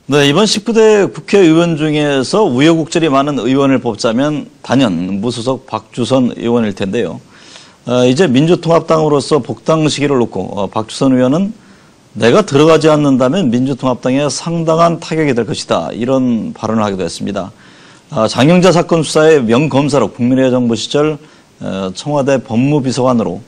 네, 이번 19대 국회의원 중에서 우여곡절이 많은 의원을 뽑자면 단연 무소속 박주선 의원일 텐데요. 이제 민주통합당으로서 복당 시기를 놓고 박주선 의원은 내가 들어가지 않는다면 민주통합당에 상당한 타격이 될 것이다, 이런 발언을 하기도 했습니다. 장영자 사건 수사의 명검사로 국민의 정부 시절 청와대 법무비서관으로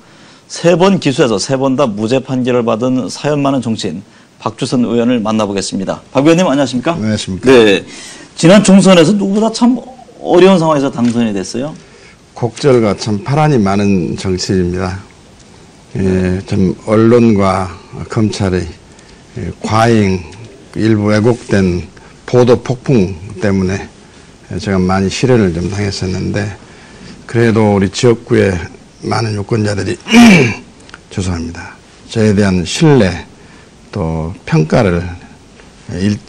3번 기소해서 3번 다 무죄 판결을 받은 사연 많은 정치인 박주선 의원을 만나보겠습니다. 박 의원님 안녕하십니까? 안녕하십니까? 네, 지난 총선에서 누구보다 참 어려운 상황에서 당선이 됐어요. 곡절과 참 파란이 많은 정치인입니다. 좀 언론과 검찰의 과잉, 일부 왜곡된 보도 폭풍 때문에 제가 많이 시련을 좀 당했었는데, 그래도 우리 지역구의 많은 유권자들이 죄송합니다. 저에 대한 신뢰 또 평가를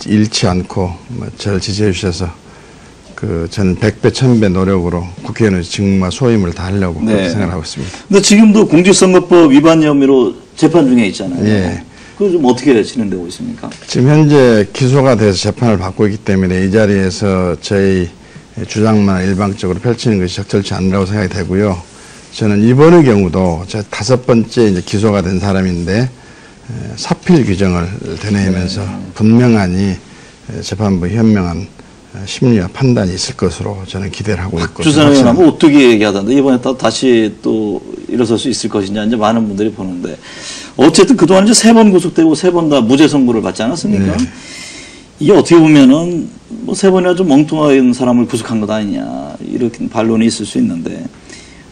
잃지 않고 저를 지지해 주셔서 저는 100배 1000배 노력으로 국회의원의 직무와 소임을 다 하려고 그렇게 생각하고 있습니다. 근데 지금도 공직선거법 위반 혐의로 재판 중에 있잖아요. 예. 그거 좀 어떻게 진행되고 있습니까? 지금 현재 기소가 돼서 재판을 받고 있기 때문에 이 자리에서 저희 주장만 일방적으로 펼치는 것이 적절치 않으라고 생각이 되고요. 저는 이번의 경우도 제가 5번째 이제 기소가 된 사람인데 사필 규정을 되뇌이면서 분명하니 재판부 현명한 심리와 판단이 있을 것으로 저는 기대를 하고 있고. 박주선 의원하고 어떻게 얘기하던데 이번에 다시 또 일어설 수 있을 것이냐 이제 많은 분들이 보는데, 어쨌든 그동안 이제 3번 구속되고 3번 다 무죄 선고를 받지 않았습니까? 네. 이게 어떻게 보면은 뭐 3번이나 좀 멍뚱한 사람을 구속한 것 아니냐, 이렇게 반론이 있을 수 있는데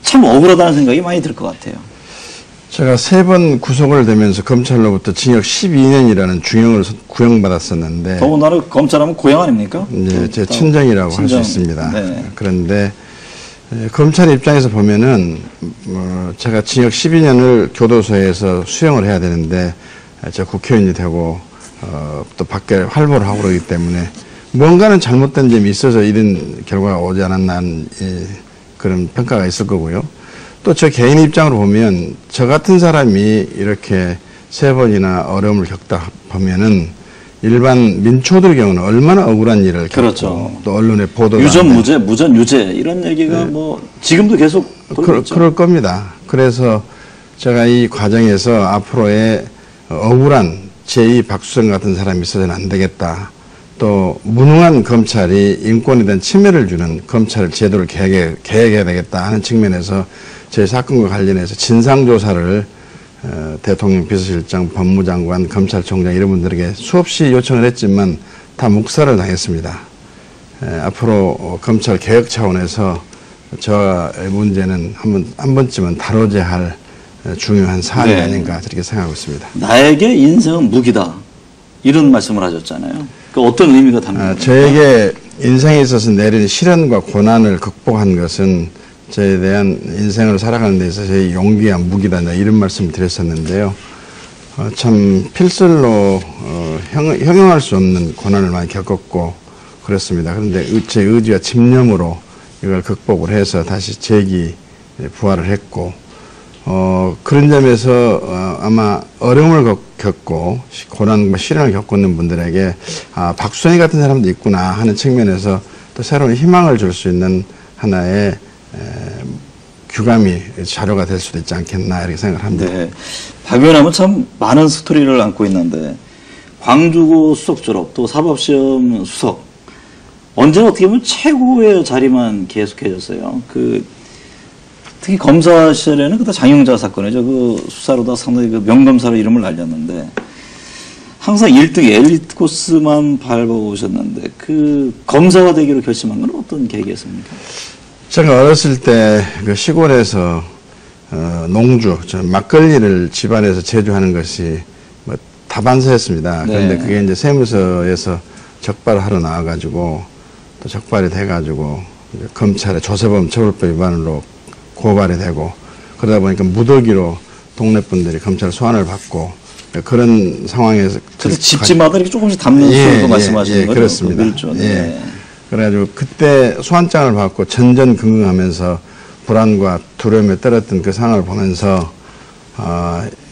참 억울하다는 생각이 많이 들 것 같아요. 제가 3번 구속을 되면서 검찰로부터 징역 12년이라는 중형을 구형받았었는데, 더군다나 검찰하면 고향 아닙니까? 이제 제 친정이라고 할 수 있습니다. 네. 그런데 검찰 입장에서 보면은 제가 징역 12년을 교도소에서 수용을 해야 되는데 제가 국회의원이 되고 또 밖에 활보를 하고 그러기 때문에 뭔가는 잘못된 점이 있어서 이런 결과가 오지 않았나 하는 그런 평가가 있을 거고요. 또 저 개인 입장으로 보면 저 같은 사람이 이렇게 3번이나 어려움을 겪다 보면은 일반 민초들 경우는 얼마나 억울한 일을 겪고, 그렇죠. 또 언론에 보도가 유전 무죄, 무전 유죄 이런 얘기가 뭐 지금도 계속 그럴 겁니다. 그래서 제가 이 과정에서 앞으로의 억울한 제2 박수선 같은 사람이 있어서는 안 되겠다. 또 무능한 검찰이 인권에 대한 침해를 주는 검찰을 제도를 개혁해야 되겠다 하는 측면에서 제 사건과 관련해서 진상조사를 대통령 비서실장, 법무장관, 검찰총장 이런 분들에게 수없이 요청을 했지만 다 묵살을 당했습니다. 앞으로 검찰 개혁 차원에서 저의 문제는 한 번쯤은 다뤄져야 할 중요한 사안이 아닌가, 저렇게 생각하고 있습니다. 나에게 인생은 무기다, 이런 말씀을 하셨잖아요. 그 어떤 의미가 담깁니까? 저에게 인생에 있어서 내린 시련과 고난을 극복한 것은 저에 대한 인생을 살아가는 데 있어서의 용기와 무기다, 이런 말씀을 드렸었는데요. 참 필설로 형용할 수 없는 고난을 많이 겪었고 그렇습니다. 그런데 제 의지와 집념으로 이걸 극복을 해서 다시 재기 부활을 했고, 그런 점에서 아마 어려움을 겪고 고난과 시련을 겪고 있는 분들에게 박수선이 같은 사람도 있구나 하는 측면에서 또 새로운 희망을 줄 수 있는 하나의 규감이 자료가 될 수도 있지 않겠나, 이렇게 생각을 합니다. 네. 박 의원하면 참 많은 스토리를 안고 있는데, 광주고 수석 졸업, 또 사법시험 수석, 언제나 어떻게 보면 최고의 자리만 계속해줬어요. 특히 검사 시절에는 그때 장영자 사건이죠. 그 수사로다 상당히 그 명검사로 이름을 날렸는데, 항상 1등 엘리트 코스만 밟아오셨는데, 검사가 되기로 결심한 건 어떤 계기였습니까? 제가 어렸을 때 그 시골에서 농주, 막걸리를 집안에서 제조하는 것이 뭐 다반사였습니다. 그런데 그게 이제 세무서에서 적발을 하러 나와가지고 또 적발이 돼가지고 검찰의 조세범 처벌법 위반으로 고발이 되고, 그러다 보니까 무더기로 동네 분들이 검찰 소환을 받고 그런 상황에서. 그래서 집집마다 이렇게 조금씩 담는 수도 말씀하시는 거죠? 그렇습니다. 그래가지고 그때 소환장을 받고 전전긍긍하면서 불안과 두려움에 떨었던 그 상황을 보면서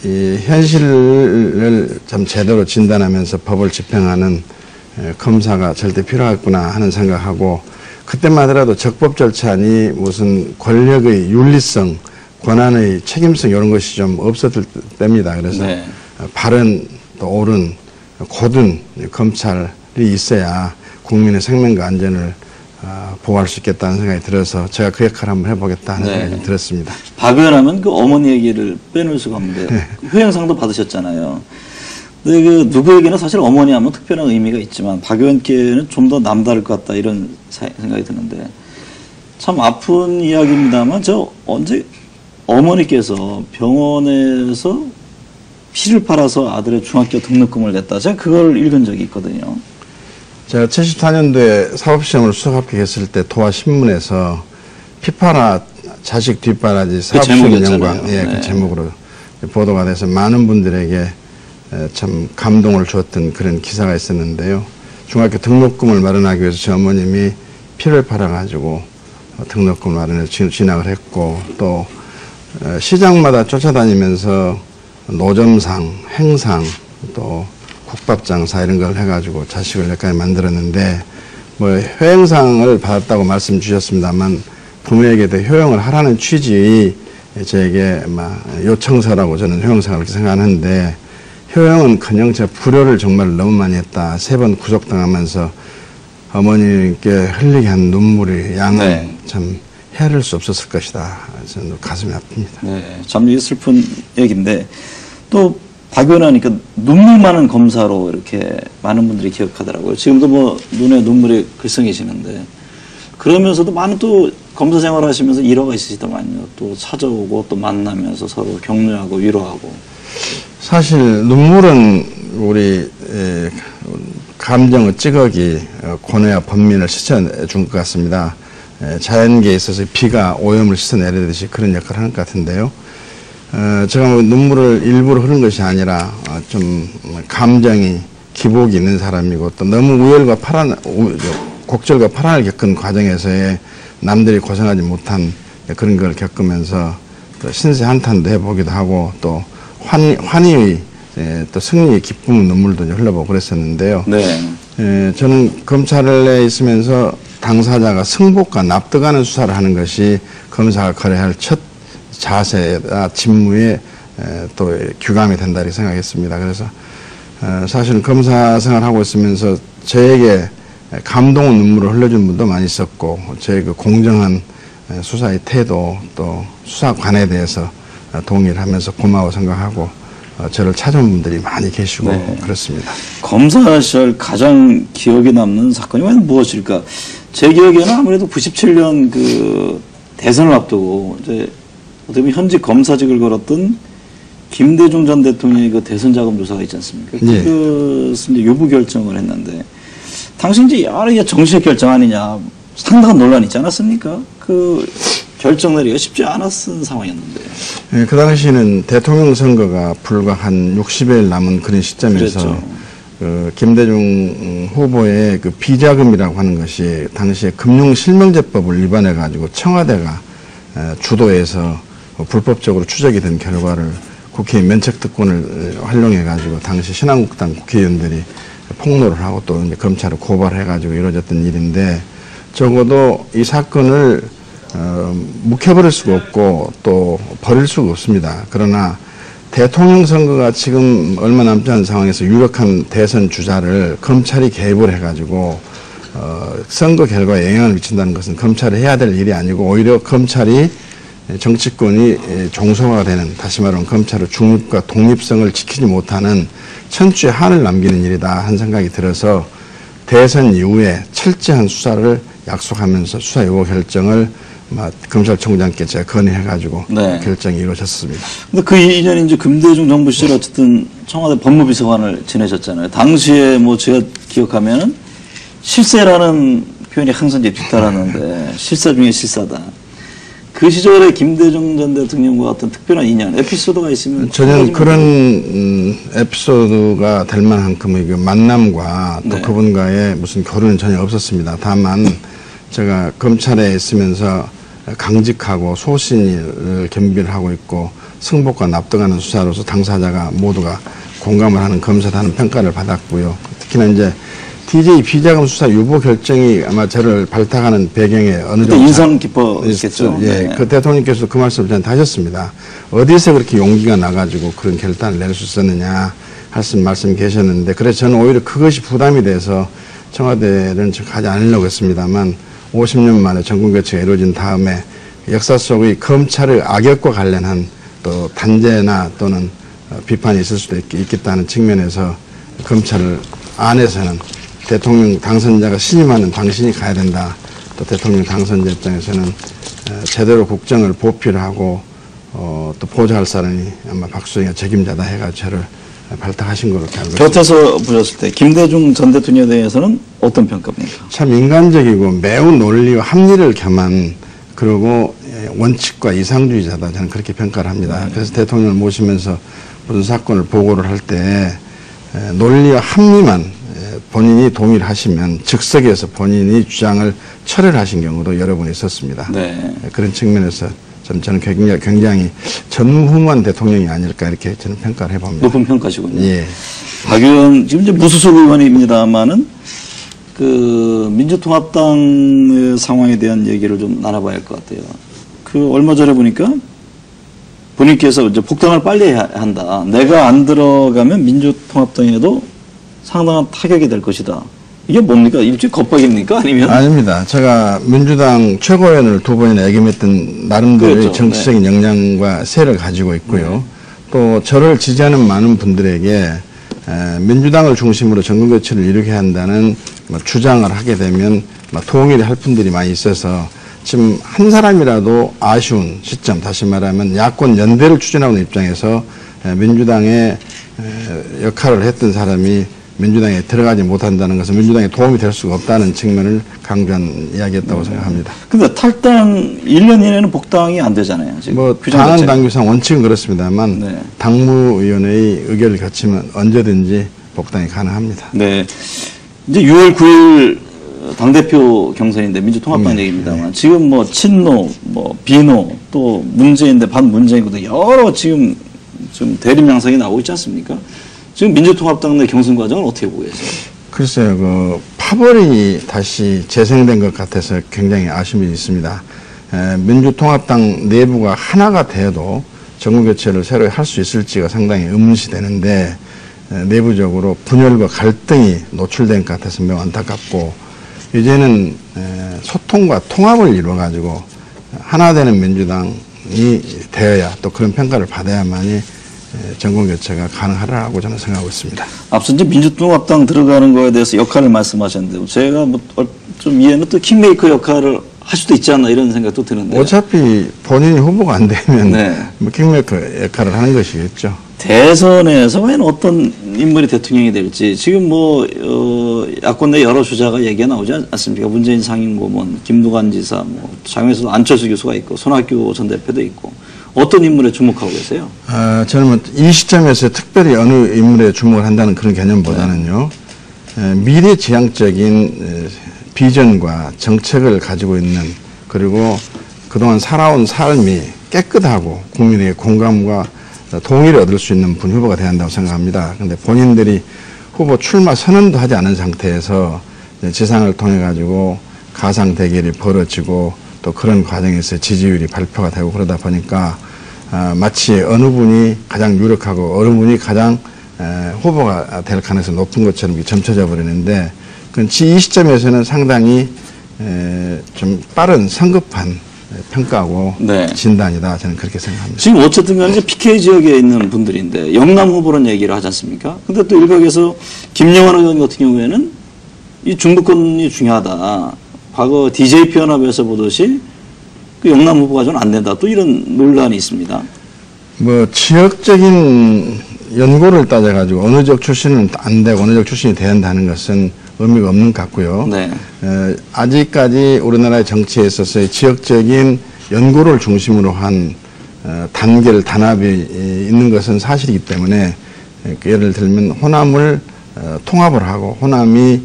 이 현실을 참 제대로 진단하면서 법을 집행하는 검사가 절대 필요하구나 하는 생각하고 그때만 하더라도 적법 절차니 무슨 권력의 윤리성, 권한의 책임성 이런 것이 좀 없었을 때입니다. 그래서 네. 바른 또 옳은 고든 검찰이 있어야 국민의 생명과 안전을 보호할 수 있겠다는 생각이 들어서 제가 그 역할을 한번 해보겠다 하는 생각이 좀 들었습니다. 박 의원 하면 그 어머니 얘기를 빼놓을 수가 없는데 효행상도 받으셨잖아요. 근데 그 누구에게나 사실 어머니 하면 특별한 의미가 있지만 박 의원께는 좀 더 남다를 것 같다 이런 생각이 드는데 참 아픈 이야기입니다만 저 언제 어머니께서 병원에서 피를 팔아서 아들의 중학교 등록금을 냈다. 제가 그걸 읽은 적이 있거든요. 제가 74년도에 사법시험을 수석 합격했을 때 도화신문에서 피 팔아 자식 뒷바라지 사법시험 영광 그 제목으로 보도가 돼서 많은 분들에게 참 감동을 주었던 그런 기사가 있었는데요. 중학교 등록금을 마련하기 위해서 제 어머님이 피를 팔아가지고 등록금을 마련해서 진학을 했고 또 시장마다 쫓아다니면서 노점상, 행상, 또 국밥장사 이런 걸 해가지고 자식을 여기까지 만들었는데 뭐 효행상을 받았다고 말씀 주셨습니다만 부모에게도 효용을 하라는 취지의 저에게 요청서라고 저는 효용상을 그렇게 생각하는데 효용은커녕 제가 불효를 정말 너무 많이 했다. 3번 구속당하면서 어머니께 흘리게 한 눈물의 양은 참 헤아릴 수 없었을 것이다. 저는 가슴이 아픕니다. 네, 참 슬픈 얘기인데 또 박 의원 하니까 눈물 많은 검사로 이렇게 많은 분들이 기억하더라고요. 지금도 뭐 눈에 눈물이 글썽이시는데 그러면서도 많은 또 검사 생활하시면서 일화가 있으시더만요. 또 찾아오고 또 만나면서 서로 격려하고 위로하고. 사실 눈물은 우리 감정의 찌꺼기 고뇌와 번민을 씻어준 것 같습니다. 자연계에 있어서 비가 오염을 씻어내리듯이 그런 역할을 하는 것 같은데요. 제가 뭐 눈물을 일부러 흐른 것이 아니라 좀 감정이 기복이 있는 사람이고 또 너무 우열과 곡절과 파란을 겪은 과정에서의 남들이 고생하지 못한 그런 걸 겪으면서 또 신세 한탄도 해보기도 하고 또 환희의 또 승리의 기쁨 눈물도 흘려보고 그랬었는데요. 네. 저는 검찰에 있으면서 당사자가 승복과 납득하는 수사를 하는 것이 검사가 거래할 할 첫 자세나 직무에 또 규감이 된다 이렇게 생각했습니다. 그래서 사실은 검사 생활하고 있으면서 저에게 감동의 눈물을 흘려준 분도 많이 있었고 저의 그 공정한 수사의 태도 또 수사관에 대해서 동의를 하면서 고마워 생각하고 저를 찾아온 분들이 많이 계시고 그렇습니다. 검사 시절 가장 기억에 남는 사건이 과연 무엇일까? 제 기억에는 아무래도 97년 그 대선을 앞두고 이제 어떻게 보면 현직 검사직을 걸었던 김대중 전 대통령의 그 대선 자금 조사가 있지 않습니까? 그것은 이제 유부 결정을 했는데 당시 이제 여러 개 정치적 결정 아니냐 상당한 논란이 있지 않았습니까? 그 결정 내리기가 쉽지 않았던 상황이었는데. 네, 그 당시에는 대통령 선거가 불과 한 60일 남은 그런 시점에서 그랬죠. 김대중 후보의 그 비자금이라고 하는 것이 당시에 금융실명제법을 위반해 가지고 청와대가 주도해서 불법적으로 추적이 된 결과를 국회 면책특권을 활용해 가지고 당시 신한국당 국회의원들이 폭로를 하고 또 이제 검찰을 고발해 가지고 이루어졌던 일인데 적어도 이 사건을 묵혀버릴 수가 없고 또 버릴 수가 없습니다. 그러나 대통령 선거가 지금 얼마 남지 않은 상황에서 유력한 대선 주자를 검찰이 개입을 해가지고 선거 결과에 영향을 미친다는 것은 검찰이 해야 될 일이 아니고 오히려 검찰이 정치권이 종소가 되는, 다시 말하면 검찰의 중립과 독립성을 지키지 못하는 천추의 한을 남기는 일이다 한 생각이 들어서 대선 이후에 철저한 수사를 약속하면서 수사 요구 결정을 검찰총장께 제가 건의해가지고 결정이 이루어졌습니다. 근데 그 2년이 이제 김대중 정부 시절 어쨌든 청와대 법무비서관을 지내셨잖아요. 당시에 뭐 제가 기억하면은 실세라는 표현이 항상 이제 뒤따랐는데 실사 중에 실사다. 그 시절에 김대중 전 대통령과 어떤 특별한 인연, 에피소드가 있으면 전혀 그런 에피소드가 될 만큼의 그 만남과 또 그분과의 무슨 교류는 전혀 없었습니다. 다만 제가 검찰에 있으면서 강직하고 소신을 겸비를 하고 있고 승복과 납득하는 수사로서 당사자가 모두가 공감을 하는 검사다는 평가를 받았고요. 특히나 이제 DJ 비자금 수사 유보 결정이 아마 저를 발탁하는 배경에 어느 정도 인상 깊었겠죠. 예, 네. 그 대통령께서 그 말씀을 저한테 하셨습니다. 어디서 그렇게 용기가 나가지고 그런 결단을 낼 수 있었느냐 하신 말씀 계셨는데, 그래서 저는 오히려 그것이 부담이 돼서 청와대는 가지 않으려고 했습니다만 50년 만에 정권 교체가 이루어진 다음에 역사 속의 검찰의 악역과 관련한 또 단죄나 또는 비판이 있을 수도 있겠다는 측면에서 검찰 안에서는 대통령 당선자가 신임하는 당신이 가야 된다. 또 대통령 당선자 입장에서는 제대로 국정을 보필하고 또 보좌할 사람이 아마 박수영이 책임자다 해가지고 저를 발탁하신 걸로 알고 있습니다. 곁에서 보셨을 때 김대중 전 대통령에 대해서는 어떤 평가입니까? 참 인간적이고 매우 논리와 합리를 겸한, 그리고 원칙과 이상주의자다, 저는 그렇게 평가를 합니다. 그래서 대통령을 모시면서 무슨 사건을 보고를 할 때 논리와 합리만 본인이 동의를 하시면 즉석에서 본인이 주장을 철회를 하신 경우도 여러 번 있었습니다. 네. 그런 측면에서 저는 굉장히 전무후무한 대통령이 아닐까 이렇게 저는 평가를 해봅니다. 높은 평가시군요. 예. 박 의원 지금 이제 무소속 의원입니다만은 그 민주통합당의 상황에 대한 얘기를 좀 나눠봐야 할 것 같아요. 그 얼마 전에 보니까 본인께서 이제 복당을 빨리 해야 한다. 내가 안 들어가면 민주통합당에도 상당한 타격이 될 것이다. 이게 뭡니까? 일종의 겁박입니까? 아니면? 아닙니다. 제가 민주당 최고위원을 2번이나 역임했던 나름대로의 그렇죠. 정치적인 역량과 세를 가지고 있고요. 또 저를 지지하는 많은 분들에게 민주당을 중심으로 정권교체를 이루게 한다는 주장을 하게 되면 동의를 할 분들이 많이 있어서 지금 한 사람이라도 아쉬운 시점, 다시 말하면 야권 연대를 추진하고 있는 입장에서 민주당의 역할을 했던 사람이 민주당에 들어가지 못한다는 것은 민주당에 도움이 될 수가 없다는 측면을 강조한 이야기였다고 생각합니다. 근데 탈당 1년 이내는 복당이 안 되잖아요. 지금 뭐 규정 당헌 자체가. 당규상 원칙은 그렇습니다만 네. 당무위원회의 의결을 거치면 언제든지 복당이 가능합니다. 네. 이제 6월 9일 당대표 경선인데 민주통합당 얘기입니다만 지금 뭐 친노, 뭐 비노, 또 문재인 대 반문재인도 여러 지금 좀 대립 양상이 나오고 있지 않습니까? 지금 민주통합당 내 경선 과정을 어떻게 보고 계세요? 글쎄요, 그 파벌이 다시 재생된 것 같아서 굉장히 아쉬움이 있습니다. 민주통합당 내부가 하나가 돼도 정권교체를 새로 할 수 있을지가 상당히 의문시 되는데 내부적으로 분열과 갈등이 노출된 것 같아서 매우 안타깝고, 이제는 소통과 통합을 이루어가지고 하나 되는 민주당이 되어야, 또 그런 평가를 받아야만이 정권교체가 가능하라고 저는 생각하고 있습니다. 앞서 이제 민주통합당 들어가는 거에 대해서 역할을 말씀하셨는데 제가 뭐 좀 이해는 또 킹메이커 역할을 할 수도 있지 않나 이런 생각도 드는데, 어차피 본인이 후보가 안 되면 네. 뭐 킹메이커 역할을 하는 것이겠죠. 대선에서 과연 어떤 인물이 대통령이 될지 지금 뭐 야권 내 여러 주자가 얘기가 나오지 않습니까? 문재인 상임고문, 김두관 지사, 뭐 장외에서도 안철수 교수가 있고 손학규 전 대표도 있고, 어떤 인물에 주목하고 계세요? 저는 뭐 이 시점에서 특별히 어느 인물에 주목을 한다는 그런 개념보다는요, 미래지향적인 비전과 정책을 가지고 있는, 그리고 그동안 살아온 삶이 깨끗하고 국민의 공감과 동의를 얻을 수 있는 분 후보가 돼야 한다고 생각합니다. 그런데 본인들이 후보 출마 선언도 하지 않은 상태에서 지상을 통해 가지고 가상 대결이 벌어지고 또 그런 과정에서 지지율이 발표가 되고 그러다 보니까 마치 어느 분이 가장 유력하고 어느 분이 가장 후보가 될 가능성이 높은 것처럼 점쳐져 버리는데, 이 시점에서는 상당히 좀 빠른 성급한 평가하고 네. 진단이다, 저는 그렇게 생각합니다. 지금 어쨌든 간에 PK 지역에 있는 분들인데 영남 후보는 얘기를 하지 않습니까? 근데 또 일각에서 김영환 의원 같은 경우에는 이 중부권이 중요하다. 과거 DJP 연합에서 보듯이 그 영남 후보가 좀 안 된다. 또 이런 논란이 있습니다. 뭐 지역적인 연고를 따져가지고 어느 지역 출신은 안 되고 어느 지역 출신이 돼야 한다는 것은 의미가 없는 것 같고요. 네. 아직까지 우리나라의 정치에 있어서의 지역적인 연고를 중심으로 한 단결, 단합이 있는 것은 사실이기 때문에, 예를 들면 호남을 통합을 하고 호남이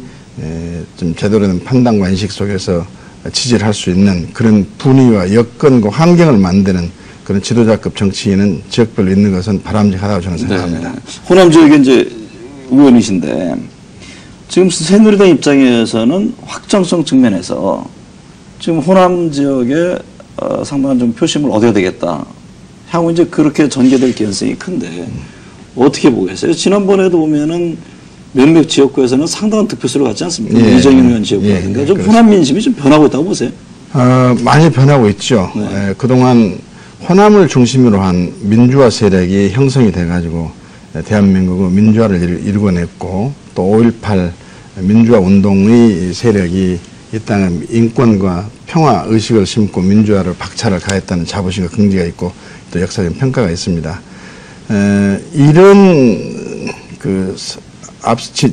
좀 제대로 된 판단과 인식 속에서 지지를 할 수 있는 그런 분위기와 여건과 환경을 만드는 그런 지도자급 정치인은 지역별로 있는 것은 바람직하다고 저는 생각합니다. 네. 호남 지역에 이제 의원이신데 지금 새누리당 입장에서는 확정성 측면에서 지금 호남 지역에 상당한 좀 표심을 얻어야 되겠다. 향후 이제 그렇게 전개될 개연성이 큰데 어떻게 보겠어요? 지난번에도 보면은 몇몇 지역구에서는 상당한 득표수를 갖지 않습니까? 예. 이정현 의원 지역구라든가 예. 좀 호남 민심이 좀 변하고 있다고 보세요? 많이 변하고 있죠. 네. 그동안 호남을 중심으로 한 민주화 세력이 형성이 돼가지고 대한민국의 민주화를 이루어냈고 또 5.18 민주화 운동의 세력이 이 땅에 인권과 평화 의식을 심고 민주화를 박차를 가했다는 자부심과 긍지가 있고 또 역사적 평가가 있습니다. 이런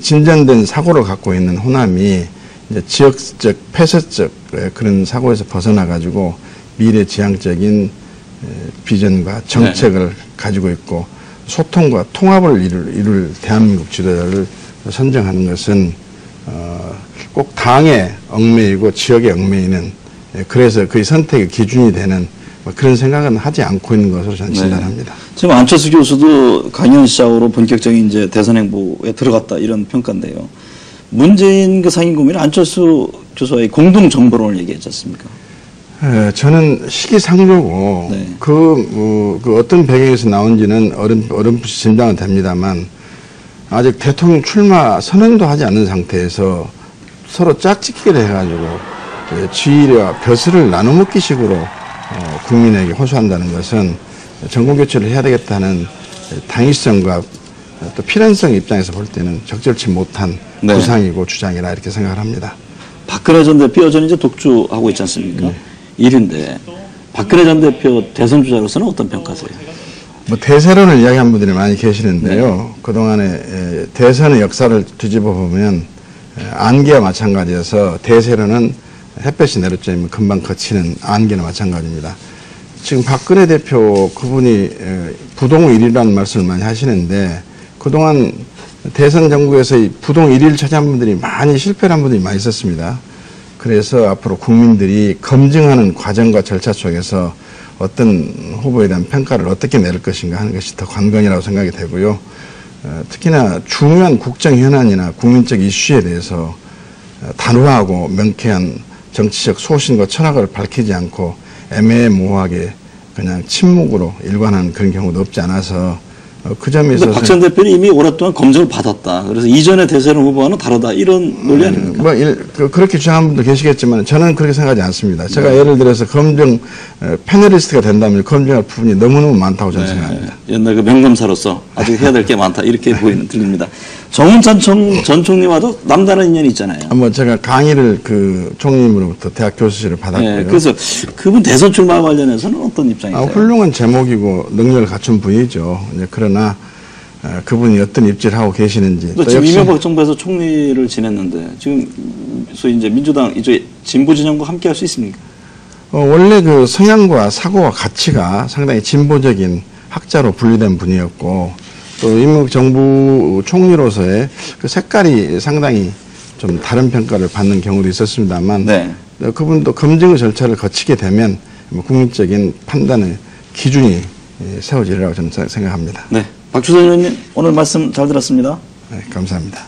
진전된 사고를 갖고 있는 호남이 이제 지역적 폐쇄적 그런 사고에서 벗어나 가지고 미래지향적인 비전과 정책을 가지고 있고 소통과 통합을 이룰 대한민국 지도자를 선정하는 것은 꼭 당에 얽매이고 지역에 얽매이는 그래서 그의 선택의 기준이 되는 그런 생각은 하지 않고 있는 것으로 저는 진단합니다. 지금 안철수 교수도 강연 시작으로 본격적인 이제 대선 행보에 들어갔다 이런 평가인데요. 문재인 그 상임고문이 안철수 교수와의 공동 정보론을 얘기했지 않습니까? 저는 시기상조고 네. 그 어떤 배경에서 나온지는 어렴풋이 짐작은 됩니다만 아직 대통령 출마 선언도 하지 않는 상태에서 서로 짝짓기를 해가지고 지위와 벼슬을 나눠먹기 식으로 국민에게 호소한다는 것은 정권교체를 해야 되겠다는 당위성과 또 필연성 입장에서 볼 때는 적절치 못한 네. 구상이고 주장이라 이렇게 생각을 합니다. 박근혜 전 대표 여전히 이제 독주하고 있지 않습니까? 1위인데 박근혜 전 대표 대선 주자로서는 어떤 평가세요? 대세론을 이야기한 분들이 많이 계시는데요. 네. 그동안에 대선의 역사를 뒤집어 보면 안개와 마찬가지여서 대세론은 햇볕이 내려쬐면 금방 거치는 안개나 마찬가지입니다. 지금 박근혜 대표 그분이 부동 1위라는 말씀을 많이 하시는데 그동안 대선 정국에서 이 부동 1위를 차지한 분들이 많이 실패를 한 분들이 많이 있었습니다. 그래서 앞으로 국민들이 검증하는 과정과 절차 속에서 어떤 후보에 대한 평가를 어떻게 내릴 것인가 하는 것이 더 관건이라고 생각이 되고요. 특히나 중요한 국정 현안이나 국민적 이슈에 대해서 단호하고 명쾌한 정치적 소신과 철학을 밝히지 않고 애매모호하게 그냥 침묵으로 일관하는 그런 경우도 없지 않아서 그 점에 있어서 박 전 대표는 이미 오랫동안 검증을 받았다. 그래서 이전의 대선 후보와는 다르다. 이런 논리 아닙니까? 그렇게 주장하는 분도 계시겠지만 저는 그렇게 생각하지 않습니다. 제가 예를 들어서 검증 패널리스트가 된다면 검증할 부분이 너무너무 많다고 저는 생각합니다. 옛날 그 명검사로서 아직 해야 될 게 많다. 이렇게 들립니다. 정운찬 전 총리와도 남다른 인연이 있잖아요. 제가 강의를 그 총리님으로부터 대학 교수실을 받았고요. 네, 그래서 그분 대선 출마 관련해서는 어떤 입장이세요? 훌륭한 제목이고 능력을 갖춘 분이죠. 그러나 그분이 어떤 입지를 하고 계시는지. 또 지금 이명박 정부에서 총리를 지냈는데 지금 소위 이제 민주당 이쪽 진보 진영과 함께 할 수 있습니까? 원래 그 성향과 사고와 가치가 상당히 진보적인 학자로 분류된 분이었고 또 이명박 정부 총리로서의 그 색깔이 상당히 좀 다른 평가를 받는 경우도 있었습니다만 네. 그분도 검증의 절차를 거치게 되면 국민적인 판단의 기준이 세워지리라고 저는 생각합니다. 네. 박주선 의원님 오늘 말씀 잘 들었습니다. 네, 감사합니다.